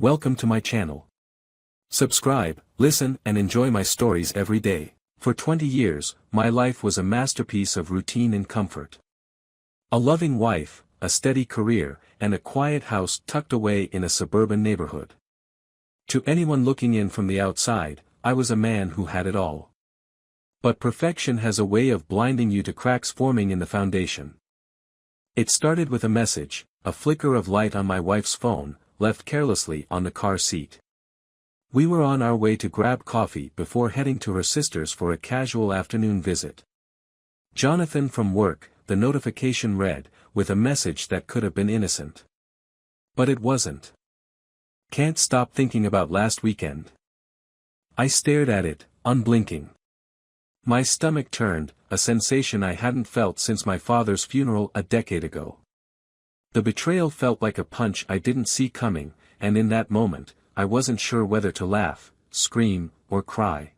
Welcome to my channel. Subscribe, listen and enjoy my stories every day. For 20 years, my life was a masterpiece of routine and comfort. A loving wife, a steady career, and a quiet house tucked away in a suburban neighborhood. To anyone looking in from the outside, I was a man who had it all. But perfection has a way of blinding you to cracks forming in the foundation. It started with a message, a flicker of light on my wife's phone, left carelessly on the car seat. We were on our way to grab coffee before heading to her sister's for a casual afternoon visit. Jonathan from work, the notification read, with a message that could have been innocent. But it wasn't. Can't stop thinking about last weekend. I stared at it, unblinking. My stomach turned, a sensation I hadn't felt since my father's funeral a decade ago. The betrayal felt like a punch I didn't see coming, and in that moment, I wasn't sure whether to laugh, scream, or cry.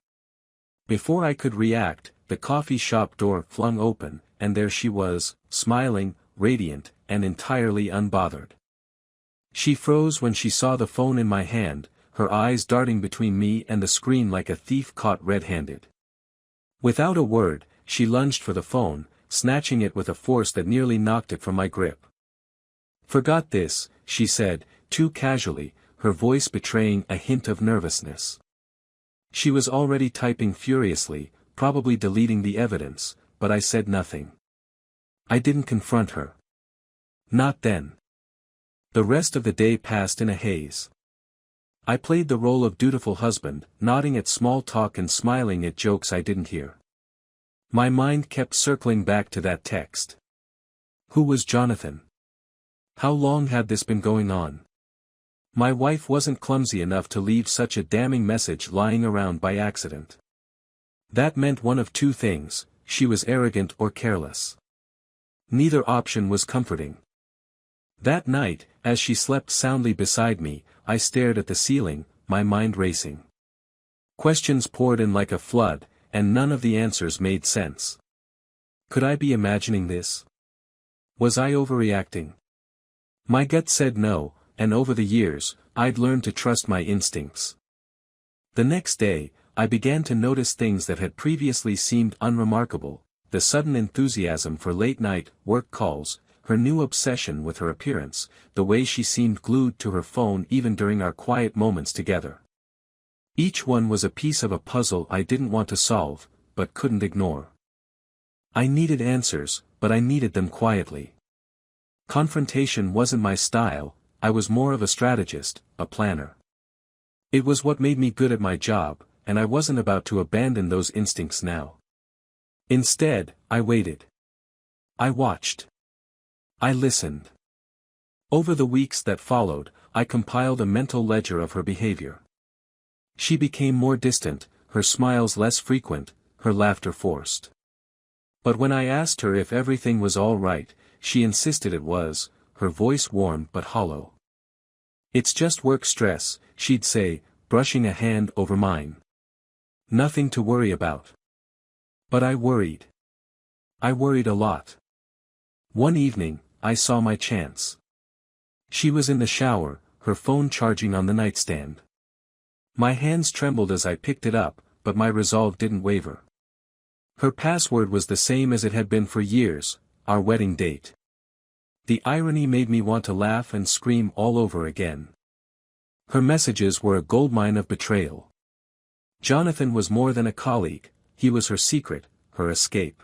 Before I could react, the coffee shop door flung open, and there she was, smiling, radiant, and entirely unbothered. She froze when she saw the phone in my hand, her eyes darting between me and the screen like a thief caught red-handed. Without a word, she lunged for the phone, snatching it with a force that nearly knocked it from my grip. "Forgot this," she said, too casually, her voice betraying a hint of nervousness. She was already typing furiously, probably deleting the evidence, but I said nothing. I didn't confront her. Not then. The rest of the day passed in a haze. I played the role of dutiful husband, nodding at small talk and smiling at jokes I didn't hear. My mind kept circling back to that text. Who was Jonathan? How long had this been going on? My wife wasn't clumsy enough to leave such a damning message lying around by accident. That meant one of two things: she was arrogant or careless. Neither option was comforting. That night, as she slept soundly beside me, I stared at the ceiling, my mind racing. Questions poured in like a flood, and none of the answers made sense. Could I be imagining this? Was I overreacting? My gut said no, and over the years, I'd learned to trust my instincts. The next day, I began to notice things that had previously seemed unremarkable: the sudden enthusiasm for late-night work calls, her new obsession with her appearance, the way she seemed glued to her phone even during our quiet moments together. Each one was a piece of a puzzle I didn't want to solve, but couldn't ignore. I needed answers, but I needed them quietly. Confrontation wasn't my style, I was more of a strategist, a planner. It was what made me good at my job, and I wasn't about to abandon those instincts now. Instead, I waited. I watched. I listened. Over the weeks that followed, I compiled a mental ledger of her behavior. She became more distant, her smiles less frequent, her laughter forced. But when I asked her if everything was all right, she insisted it was, her voice warm but hollow. "It's just work stress," she'd say, brushing a hand over mine. "Nothing to worry about." But I worried. I worried a lot. One evening, I saw my chance. She was in the shower, her phone charging on the nightstand. My hands trembled as I picked it up, but my resolve didn't waver. Her password was the same as it had been for years: our wedding date. The irony made me want to laugh and scream all over again. Her messages were a goldmine of betrayal. Jonathan was more than a colleague, he was her secret, her escape.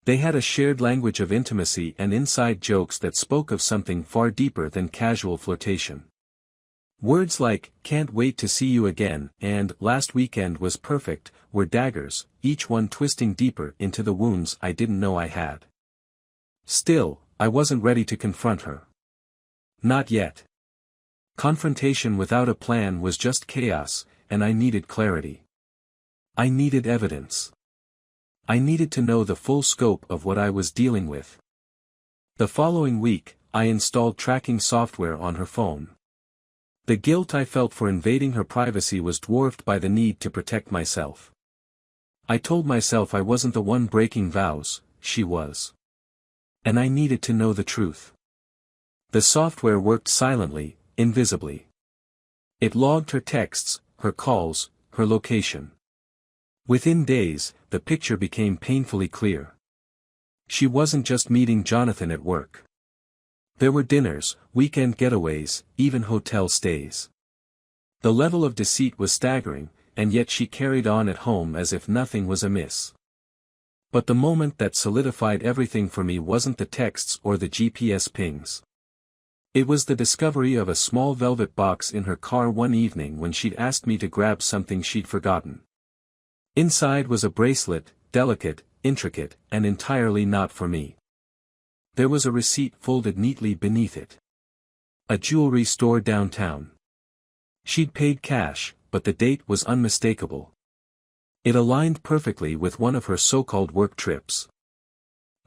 They had a shared language of intimacy and inside jokes that spoke of something far deeper than casual flirtation. Words like, "can't wait to see you again," and "last weekend was perfect," were daggers, each one twisting deeper into the wounds I didn't know I had. Still, I wasn't ready to confront her. Not yet. Confrontation without a plan was just chaos, and I needed clarity. I needed evidence. I needed to know the full scope of what I was dealing with. The following week, I installed tracking software on her phone. The guilt I felt for invading her privacy was dwarfed by the need to protect myself. I told myself I wasn't the one breaking vows, she was. And I needed to know the truth. The software worked silently, invisibly. It logged her texts, her calls, her location. Within days, the picture became painfully clear. She wasn't just meeting Jonathan at work. There were dinners, weekend getaways, even hotel stays. The level of deceit was staggering, and yet she carried on at home as if nothing was amiss. But the moment that solidified everything for me wasn't the texts or the GPS pings. It was the discovery of a small velvet box in her car one evening when she'd asked me to grab something she'd forgotten. Inside was a bracelet, delicate, intricate, and entirely not for me. There was a receipt folded neatly beneath it. A jewelry store downtown. She'd paid cash, but the date was unmistakable. It aligned perfectly with one of her so-called work trips.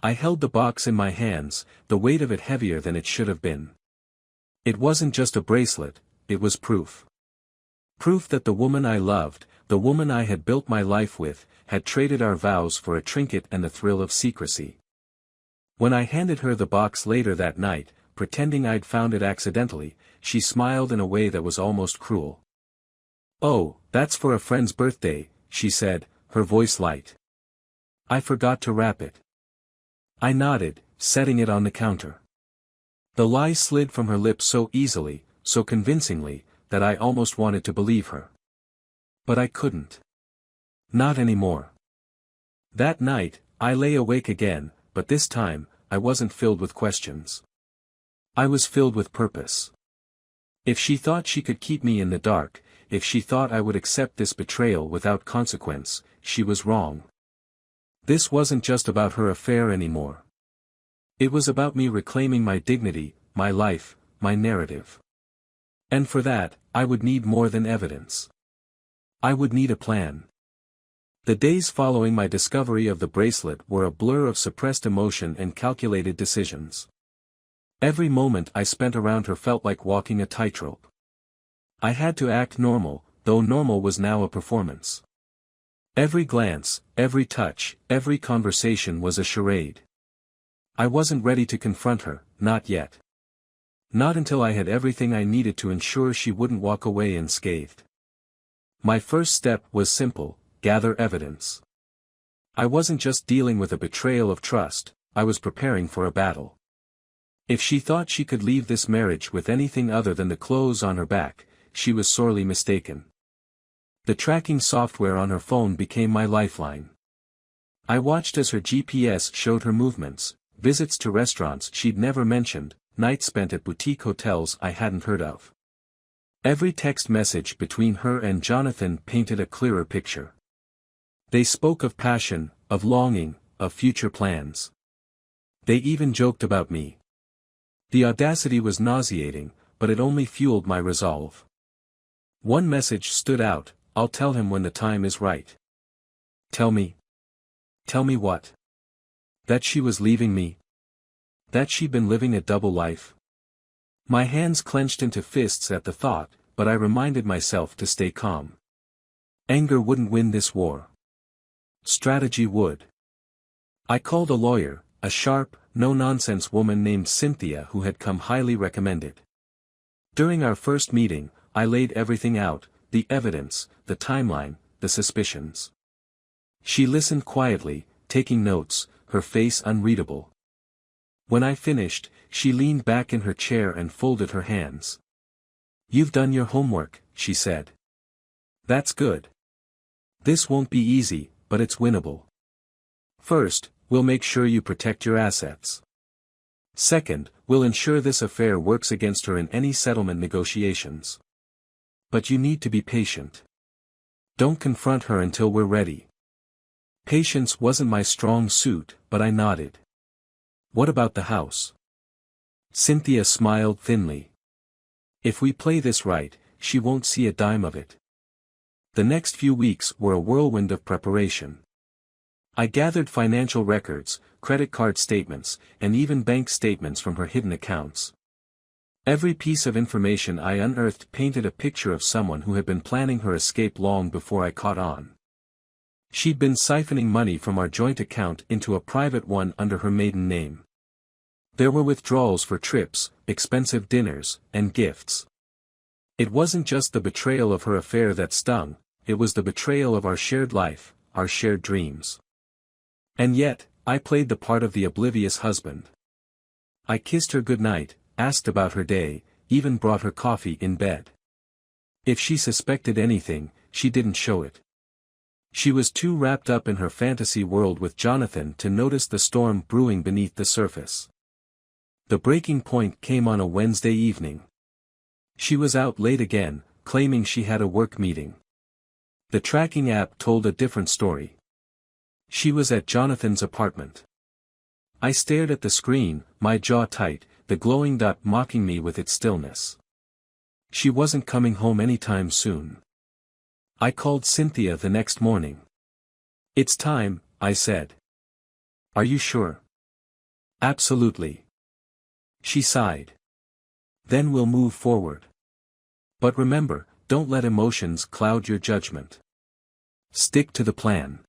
I held the box in my hands, the weight of it heavier than it should have been. It wasn't just a bracelet, it was proof. Proof that the woman I loved, the woman I had built my life with, had traded our vows for a trinket and the thrill of secrecy. When I handed her the box later that night, pretending I'd found it accidentally, she smiled in a way that was almost cruel. "Oh, that's for a friend's birthday," she said, her voice light. "I forgot to wrap it." I nodded, setting it on the counter. The lie slid from her lips so easily, so convincingly, that I almost wanted to believe her. But I couldn't. Not anymore. That night, I lay awake again, but this time, I wasn't filled with questions. I was filled with purpose. If she thought she could keep me in the dark, if she thought I would accept this betrayal without consequence, she was wrong. This wasn't just about her affair anymore. It was about me reclaiming my dignity, my life, my narrative. And for that, I would need more than evidence. I would need a plan. The days following my discovery of the bracelet were a blur of suppressed emotion and calculated decisions. Every moment I spent around her felt like walking a tightrope. I had to act normal, though normal was now a performance. Every glance, every touch, every conversation was a charade. I wasn't ready to confront her, not yet. Not until I had everything I needed to ensure she wouldn't walk away unscathed. My first step was simple: gather evidence. I wasn't just dealing with a betrayal of trust, I was preparing for a battle. If she thought she could leave this marriage with anything other than the clothes on her back, she was sorely mistaken. The tracking software on her phone became my lifeline. I watched as her GPS showed her movements, visits to restaurants she'd never mentioned, nights spent at boutique hotels I hadn't heard of. Every text message between her and Jonathan painted a clearer picture. They spoke of passion, of longing, of future plans. They even joked about me. The audacity was nauseating, but it only fueled my resolve. One message stood out: "I'll tell him when the time is right." Tell me. Tell me what? That she was leaving me? That she'd been living a double life? My hands clenched into fists at the thought, but I reminded myself to stay calm. Anger wouldn't win this war. Strategy would. I called a lawyer, a sharp, no-nonsense woman named Cynthia who had come highly recommended. During our first meeting, I laid everything out: the evidence, the timeline, the suspicions. She listened quietly, taking notes, her face unreadable. When I finished, she leaned back in her chair and folded her hands. "You've done your homework," she said. "That's good. This won't be easy, but it's winnable. First, we'll make sure you protect your assets. Second, we'll ensure this affair works against her in any settlement negotiations. But you need to be patient. Don't confront her until we're ready." Patience wasn't my strong suit, but I nodded. "What about the house?" Cynthia smiled thinly. "If we play this right, she won't see a dime of it." The next few weeks were a whirlwind of preparation. I gathered financial records, credit card statements, and even bank statements from her hidden accounts. Every piece of information I unearthed painted a picture of someone who had been planning her escape long before I caught on. She'd been siphoning money from our joint account into a private one under her maiden name. There were withdrawals for trips, expensive dinners, and gifts. It wasn't just the betrayal of her affair that stung, it was the betrayal of our shared life, our shared dreams. And yet, I played the part of the oblivious husband. I kissed her goodnight, asked about her day, even brought her coffee in bed. If she suspected anything, she didn't show it. She was too wrapped up in her fantasy world with Jonathan to notice the storm brewing beneath the surface. The breaking point came on a Wednesday evening. She was out late again, claiming she had a work meeting. The tracking app told a different story. She was at Jonathan's apartment. I stared at the screen, my jaw tight, the glowing dot mocking me with its stillness. She wasn't coming home anytime soon. I called Cynthia the next morning. "It's time," I said. "Are you sure?" "Absolutely." She sighed. "Then we'll move forward. But remember, don't let emotions cloud your judgment. Stick to the plan."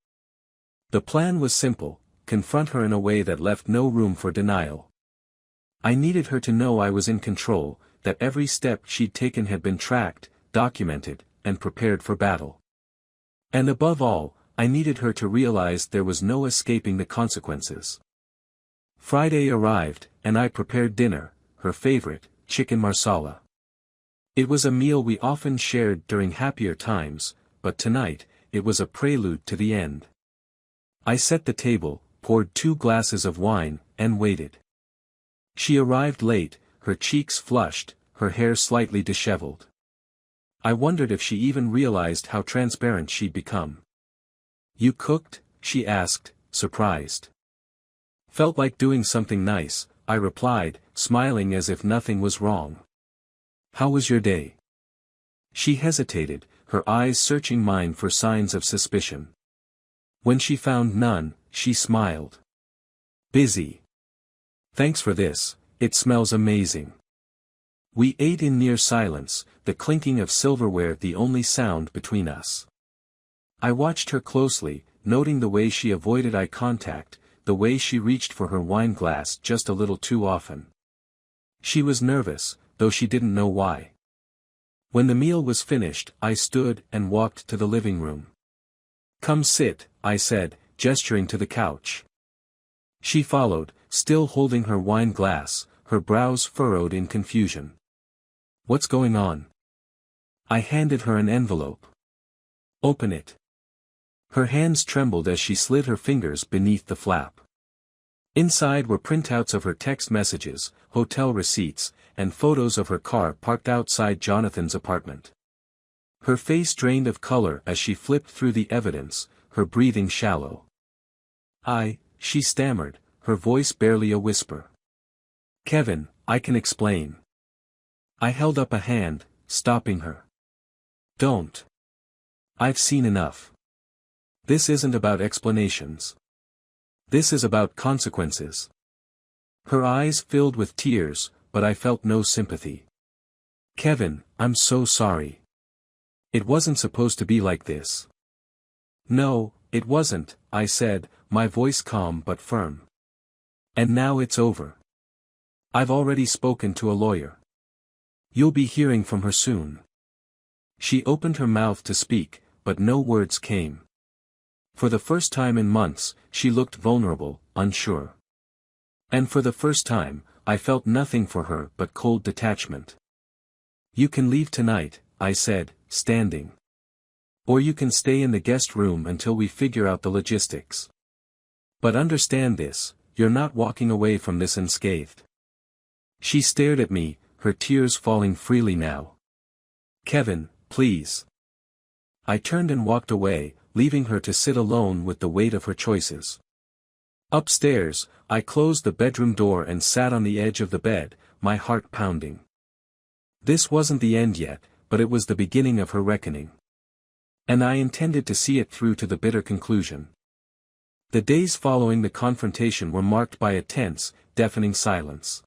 The plan was simple: confront her in a way that left no room for denial. I needed her to know I was in control, that every step she'd taken had been tracked, documented, and prepared for battle. And above all, I needed her to realize there was no escaping the consequences. Friday arrived, and I prepared dinner, her favorite, chicken marsala. It was a meal we often shared during happier times, but tonight, it was a prelude to the end. I set the table, poured 2 glasses of wine, and waited. She arrived late, her cheeks flushed, her hair slightly disheveled. I wondered if she even realized how transparent she'd become. "You cooked?" she asked, surprised. "Felt like doing something nice," I replied, smiling as if nothing was wrong. "How was your day?" She hesitated, her eyes searching mine for signs of suspicion. When she found none, she smiled. "Busy. Thanks for this, it smells amazing." We ate in near silence, the clinking of silverware the only sound between us. I watched her closely, noting the way she avoided eye contact, the way she reached for her wine glass just a little too often. She was nervous, though she didn't know why. When the meal was finished, I stood and walked to the living room. "Come sit," I said, gesturing to the couch. She followed, still holding her wine glass, her brows furrowed in confusion. "What's going on?" I handed her an envelope. "Open it." Her hands trembled as she slid her fingers beneath the flap. Inside were printouts of her text messages, hotel receipts, and photos of her car parked outside Jonathan's apartment. Her face drained of color as she flipped through the evidence, her breathing shallow. She stammered, her voice barely a whisper. "Kevin, I can explain." I held up a hand, stopping her. "Don't. I've seen enough. This isn't about explanations. This is about consequences." Her eyes filled with tears, but I felt no sympathy. "Kevin, I'm so sorry. It wasn't supposed to be like this." "No, it wasn't," I said, my voice calm but firm. "And now it's over. I've already spoken to a lawyer. You'll be hearing from her soon." She opened her mouth to speak, but no words came. For the first time in months, she looked vulnerable, unsure. And for the first time, I felt nothing for her but cold detachment. "You can leave tonight," I said, standing. "Or you can stay in the guest room until we figure out the logistics. But understand this, you're not walking away from this unscathed." She stared at me, her tears falling freely now. "Kevin, please." I turned and walked away, leaving her to sit alone with the weight of her choices. Upstairs, I closed the bedroom door and sat on the edge of the bed, my heart pounding. This wasn't the end yet, but it was the beginning of her reckoning. And I intended to see it through to the bitter conclusion. The days following the confrontation were marked by a tense, deafening silence.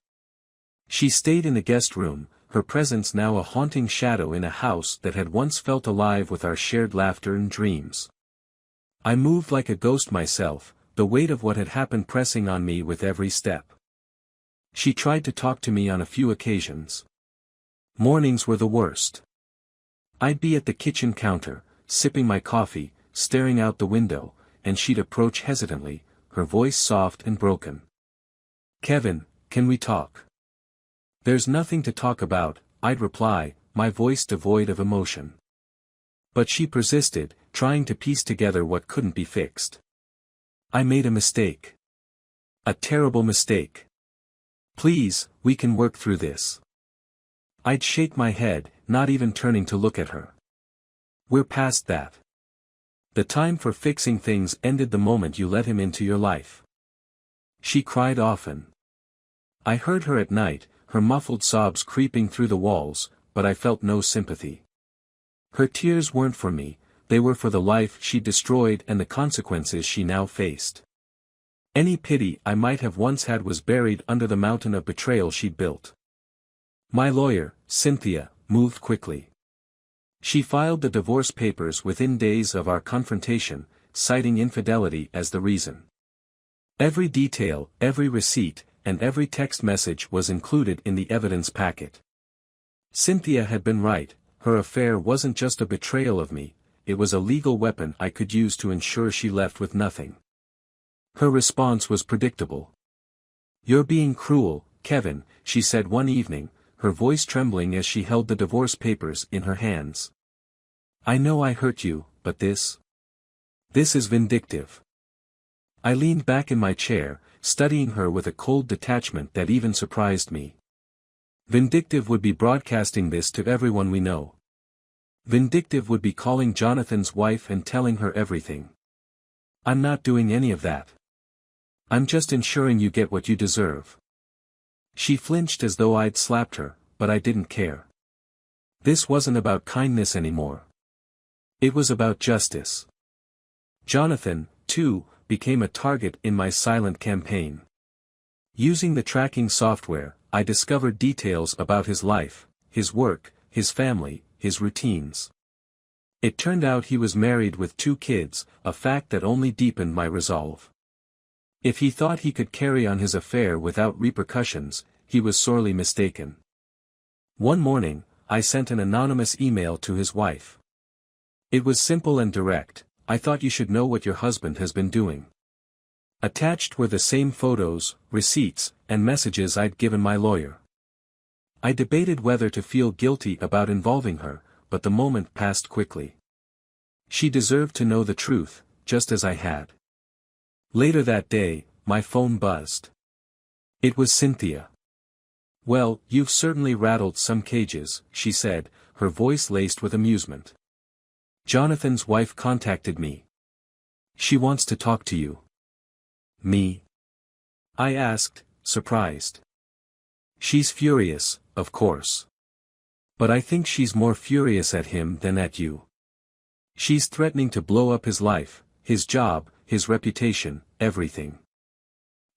She stayed in the guest room, her presence now a haunting shadow in a house that had once felt alive with our shared laughter and dreams. I moved like a ghost myself, the weight of what had happened pressing on me with every step. She tried to talk to me on a few occasions. Mornings were the worst. I'd be at the kitchen counter, sipping my coffee, staring out the window, and she'd approach hesitantly, her voice soft and broken. "Kevin, can we talk?" "There's nothing to talk about," I'd reply, my voice devoid of emotion. But she persisted, trying to piece together what couldn't be fixed. "I made a mistake. A terrible mistake. Please, we can work through this." I'd shake my head, not even turning to look at her. "We're past that. The time for fixing things ended the moment you let him into your life." She cried often. I heard her at night, her muffled sobs creeping through the walls, but I felt no sympathy. Her tears weren't for me, they were for the life she'd destroyed and the consequences she now faced. Any pity I might have once had was buried under the mountain of betrayal she'd built. My lawyer, Cynthia, moved quickly. She filed the divorce papers within days of our confrontation, citing infidelity as the reason. Every detail, every receipt, and every text message was included in the evidence packet. Cynthia had been right, her affair wasn't just a betrayal of me, it was a legal weapon I could use to ensure she left with nothing. Her response was predictable. "You're being cruel, Kevin," she said one evening, her voice trembling as she held the divorce papers in her hands. "I know I hurt you, but this is vindictive." I leaned back in my chair, studying her with a cold detachment that even surprised me. Vindictive would be broadcasting this to everyone we know. Vindictive would be calling Jonathan's wife and telling her everything. I'm not doing any of that. I'm just ensuring you get what you deserve. She flinched as though I'd slapped her, but I didn't care. This wasn't about kindness anymore. It was about justice. Jonathan, too, became a target in my silent campaign. Using the tracking software, I discovered details about his life, his work, his family, his routines. It turned out he was married with 2 kids, a fact that only deepened my resolve. If he thought he could carry on his affair without repercussions, he was sorely mistaken. One morning, I sent an anonymous email to his wife. It was simple and direct: "I thought you should know what your husband has been doing." Attached were the same photos, receipts, and messages I'd given my lawyer. I debated whether to feel guilty about involving her, but the moment passed quickly. She deserved to know the truth, just as I had. Later that day, my phone buzzed. It was Cynthia. "Well, you've certainly rattled some cages," she said, her voice laced with amusement. "Jonathan's wife contacted me. She wants to talk to you." "Me?" I asked, surprised. "She's furious, of course. But I think she's more furious at him than at you. She's threatening to blow up his life, his job, his reputation, everything."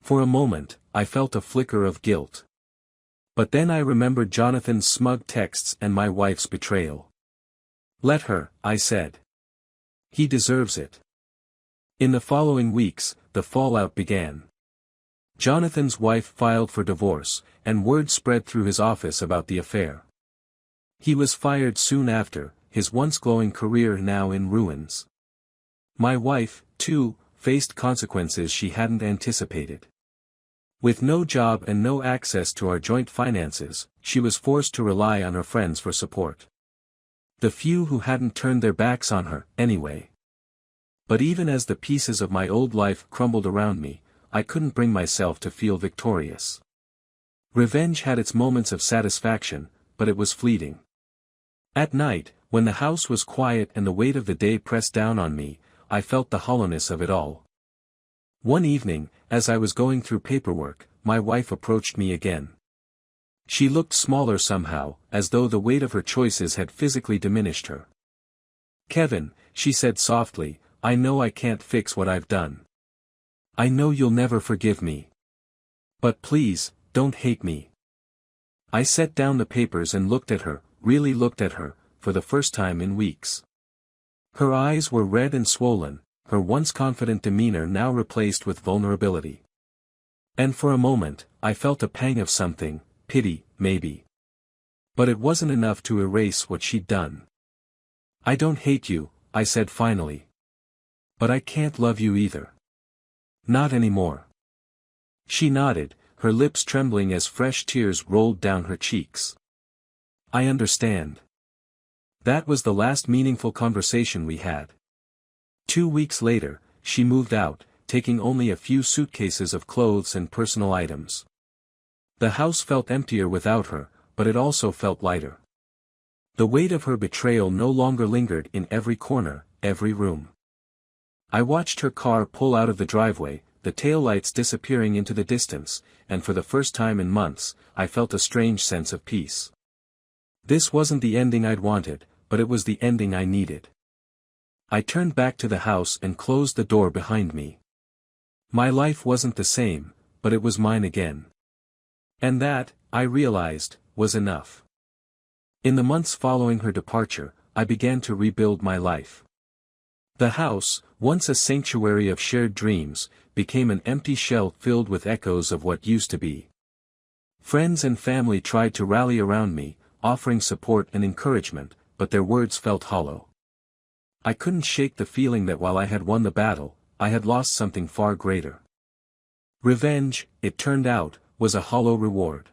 For a moment, I felt a flicker of guilt. But then I remembered Jonathan's smug texts and my wife's betrayal. "Let her," I said. "He deserves it." In the following weeks, the fallout began. Jonathan's wife filed for divorce, and word spread through his office about the affair. He was fired soon after, his once glowing career now in ruins. My wife, too, faced consequences she hadn't anticipated. With no job and no access to our joint finances, she was forced to rely on her friends for support. The few who hadn't turned their backs on her, anyway. But even as the pieces of my old life crumbled around me, I couldn't bring myself to feel victorious. Revenge had its moments of satisfaction, but it was fleeting. At night, when the house was quiet and the weight of the day pressed down on me, I felt the hollowness of it all. One evening, as I was going through paperwork, my wife approached me again. She looked smaller somehow, as though the weight of her choices had physically diminished her. "Kevin," she said softly, "I know I can't fix what I've done. I know you'll never forgive me. But please, don't hate me." I set down the papers and looked at her, really looked at her, for the first time in weeks. Her eyes were red and swollen, her once confident demeanor now replaced with vulnerability. And for a moment, I felt a pang of something, pity, maybe. But it wasn't enough to erase what she'd done. I don't hate you, I said finally. But I can't love you either. Not anymore. She nodded, her lips trembling as fresh tears rolled down her cheeks. I understand. That was the last meaningful conversation we had. 2 weeks later, she moved out, taking only a few suitcases of clothes and personal items. The house felt emptier without her, but it also felt lighter. The weight of her betrayal no longer lingered in every corner, every room. I watched her car pull out of the driveway, the taillights disappearing into the distance, and for the first time in months, I felt a strange sense of peace. This wasn't the ending I'd wanted, but it was the ending I needed. I turned back to the house and closed the door behind me. My life wasn't the same, but it was mine again. And that, I realized, was enough. In the months following her departure, I began to rebuild my life. The house, once a sanctuary of shared dreams, became an empty shell filled with echoes of what used to be. Friends and family tried to rally around me, offering support and encouragement, but their words felt hollow. I couldn't shake the feeling that while I had won the battle, I had lost something far greater. Revenge, it turned out, was a hollow reward.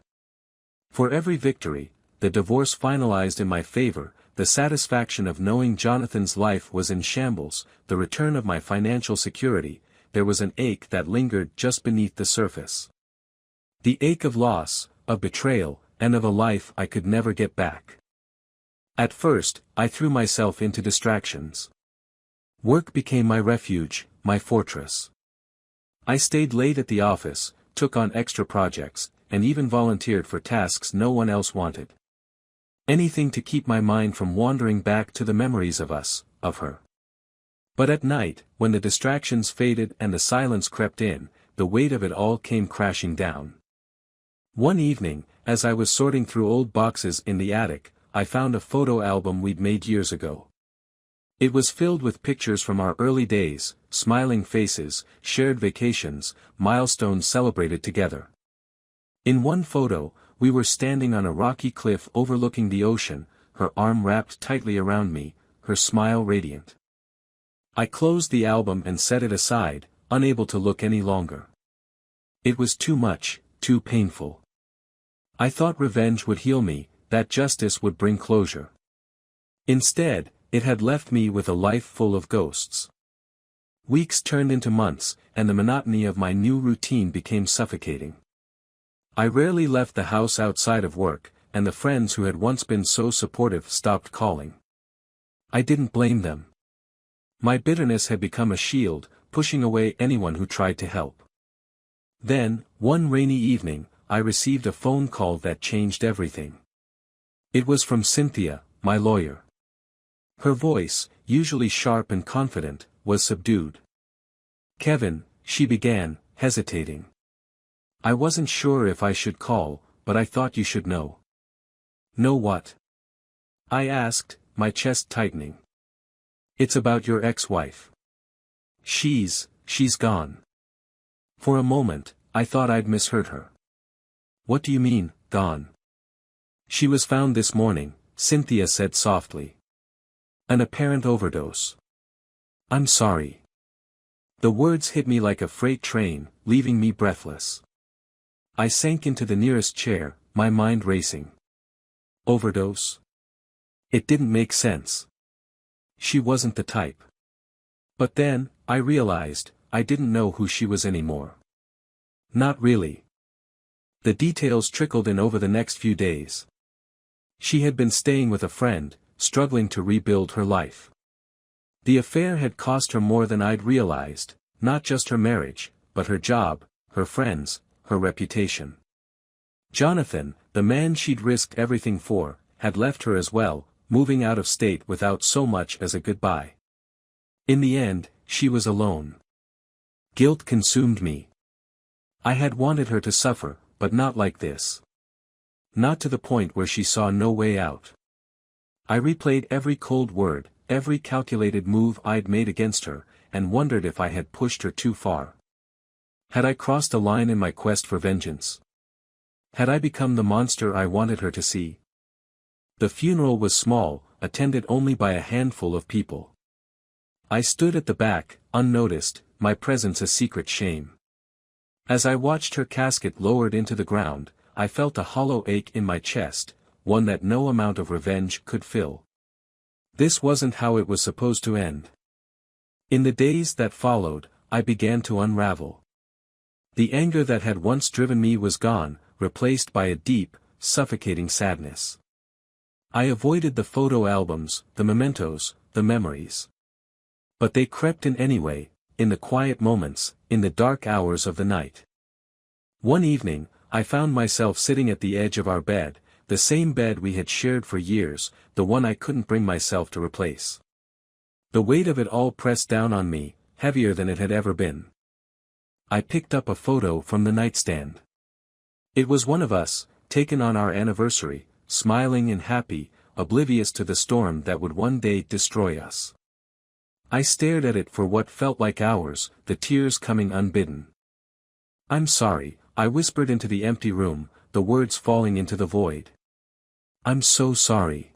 For every victory, the divorce finalized in my favor, the satisfaction of knowing Jonathan's life was in shambles, the return of my financial security, there was an ache that lingered just beneath the surface. The ache of loss, of betrayal, and of a life I could never get back. At first, I threw myself into distractions. Work became my refuge, my fortress. I stayed late at the office, took on extra projects, and even volunteered for tasks no one else wanted. Anything to keep my mind from wandering back to the memories of us, of her. But at night, when the distractions faded and the silence crept in, the weight of it all came crashing down. One evening, as I was sorting through old boxes in the attic, I found a photo album we'd made years ago. It was filled with pictures from our early days, smiling faces, shared vacations, milestones celebrated together. In one photo, we were standing on a rocky cliff overlooking the ocean, her arm wrapped tightly around me, her smile radiant. I closed the album and set it aside, unable to look any longer. It was too much, too painful. I thought revenge would heal me, that justice would bring closure. Instead, it had left me with a life full of ghosts. Weeks turned into months, and the monotony of my new routine became suffocating. I rarely left the house outside of work, and the friends who had once been so supportive stopped calling. I didn't blame them. My bitterness had become a shield, pushing away anyone who tried to help. Then, one rainy evening, I received a phone call that changed everything. It was from Cynthia, my lawyer. Her voice, usually sharp and confident, was subdued. "Kevin," she began, hesitating. "I wasn't sure if I should call, but I thought you should know." "Know what?" I asked, my chest tightening. "It's about your ex-wife. She's gone." For a moment, I thought I'd misheard her. "What do you mean, gone?" "She was found this morning," Cynthia said softly. "An apparent overdose." "I'm sorry." The words hit me like a freight train, leaving me breathless. I sank into the nearest chair, my mind racing. Overdose? It didn't make sense. She wasn't the type. But then, I realized, I didn't know who she was anymore. Not really. The details trickled in over the next few days. She had been staying with a friend, struggling to rebuild her life. The affair had cost her more than I'd realized, not just her marriage, but her job, her friends, her reputation. Jonathan, the man she'd risked everything for, had left her as well, moving out of state without so much as a goodbye. In the end, she was alone. Guilt consumed me. I had wanted her to suffer, but not like this. Not to the point where she saw no way out. I replayed every cold word, every calculated move I'd made against her, and wondered if I had pushed her too far. Had I crossed a line in my quest for vengeance? Had I become the monster I wanted her to see? The funeral was small, attended only by a handful of people. I stood at the back, unnoticed, my presence a secret shame. As I watched her casket lowered into the ground, I felt a hollow ache in my chest, one that no amount of revenge could fill. This wasn't how it was supposed to end. In the days that followed, I began to unravel. The anger that had once driven me was gone, replaced by a deep, suffocating sadness. I avoided the photo albums, the mementos, the memories. But they crept in anyway, in the quiet moments, in the dark hours of the night. One evening, I found myself sitting at the edge of our bed, the same bed we had shared for years, the one I couldn't bring myself to replace. The weight of it all pressed down on me, heavier than it had ever been. I picked up a photo from the nightstand. It was one of us, taken on our anniversary, smiling and happy, oblivious to the storm that would one day destroy us. I stared at it for what felt like hours, the tears coming unbidden. "I'm sorry," I whispered into the empty room, the words falling into the void. "I'm so sorry."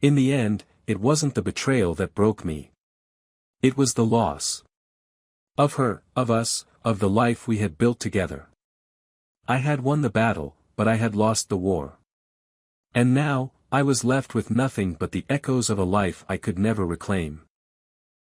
In the end, it wasn't the betrayal that broke me. It was the loss. Of her, of us, of the life we had built together. I had won the battle, but I had lost the war. And now, I was left with nothing but the echoes of a life I could never reclaim.